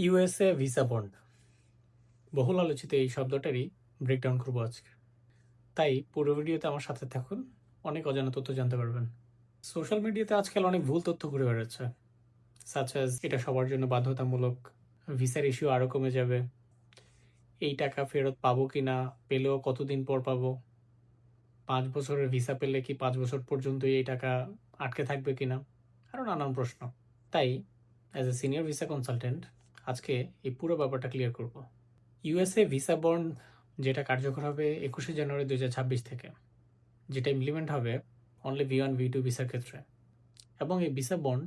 USA visa bond, বহুল আলোচিত এই শব্দটারই ব্রেকডাউন করবো আজকে। তাই পুরো ভিডিওতে আমার সাথে থাকুন, অনেক অজানা তথ্য জানতে পারবেন। সোশ্যাল মিডিয়াতে আজকাল অনেক ভুল তথ্য ঘুরে বেড়াচ্ছে, সাচ অ্যাজ এটা সবার জন্য বাধ্যতামূলক, ভিসার ইস্যু আরও কমে যাবে, এই টাকা ফেরত পাবো কি না, পেলেও কতদিন পর পাবো, 5 বছরের ভিসা পেলে কি 5 বছর পর্যন্ত এই টাকা আটকে থাকবে কিনা, আরও নানান প্রশ্ন। তাই as a senior visa consultant আজকে এই পুরো ব্যাপারটা ক্লিয়ার করব। ইউএসএ ভিসা বন্ড যেটা কার্যকর হবে 21শে জানুয়ারি 2026 থেকে, যেটা ইমপ্লিমেন্ট হবে অনলি V1 V2 ভিসার ক্ষেত্রে, এবং এই ভিসা বন্ড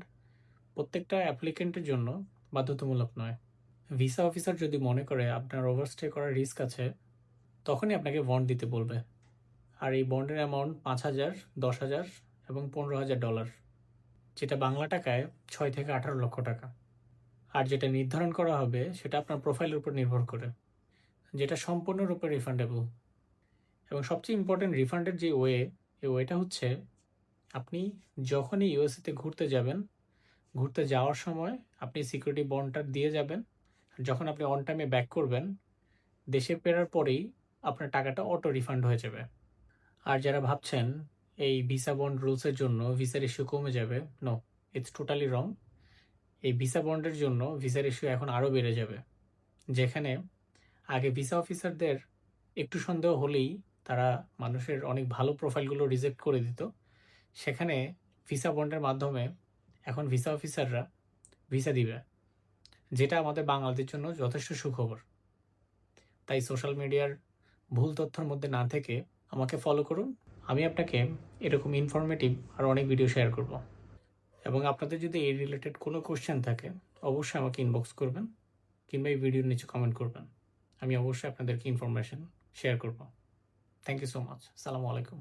প্রত্যেকটা অ্যাপ্লিকেন্টের জন্য বাধ্যতামূলক নয়। ভিসা অফিসার যদি মনে করে আপনার ওভারস্টে করার রিস্ক আছে, তখনই আপনাকে বন্ড দিতে বলবে। আর এই বন্ডের অ্যামাউন্ট 5,000, 10,000 এবং $15,000, যেটা বাংলা টাকায় 6 থেকে 18 লক্ষ টাকা। আর যেটা নির্ধারণ করা হবে সেটা আপনার প্রোফাইলের উপর নির্ভর করে, যেটা সম্পূর্ণরূপে রিফান্ডেবল। এবং সবচেয়ে ইম্পর্টেন্ট রিফান্ডের যে এই ওয়েটা হচ্ছে, আপনি যখনই ইউএসএতে ঘুরতে যাবেন, ঘুরতে যাওয়ার সময় আপনি সিকিউরিটি বন্ডটা দিয়ে যাবেন। যখন আপনি অন টাইমে ব্যাক করবেন, দেশে ফেরার পরেই আপনার টাকাটা অটো রিফান্ড হয়ে যাবে। আর যারা ভাবছেন এই ভিসা বন্ড রুলসের জন্য ভিসার ইস্যু কমে যাবে, নো, ইটস টোটালি রং। এই ভিসা বন্ডের জন্য ভিসার ইস্যু এখন আরও বেড়ে যাবে। যেখানে আগে ভিসা অফিসারদের একটু সন্দেহ হলেই তারা মানুষের অনেক ভালো প্রোফাইলগুলো রিজেক্ট করে দিত, সেখানে ভিসা বন্ডের মাধ্যমে এখন ভিসা অফিসাররা ভিসা দিবে, যেটা আমাদের বাঙালিদের জন্য যথেষ্ট সুখবর। তাই সোশ্যাল মিডিয়ার ভুল তথ্যের মধ্যে না থেকে আমাকে ফলো করুন। আমি আপনাকে এরকম ইনফরমেটিভ আর অনেক ভিডিও শেয়ার করব। এবং আপনাদের যদি এই রিলেটেড কোনো কোশ্চেন থাকে, অবশ্যই আমাকে ইনবক্স করবেন কিংবা এই ভিডিওর নিচে কমেন্ট করবেন। আমি অবশ্যই আপনাদেরকে ইনফরমেশন শেয়ার করব। Thank you so much. আসসালামু আলাইকুম।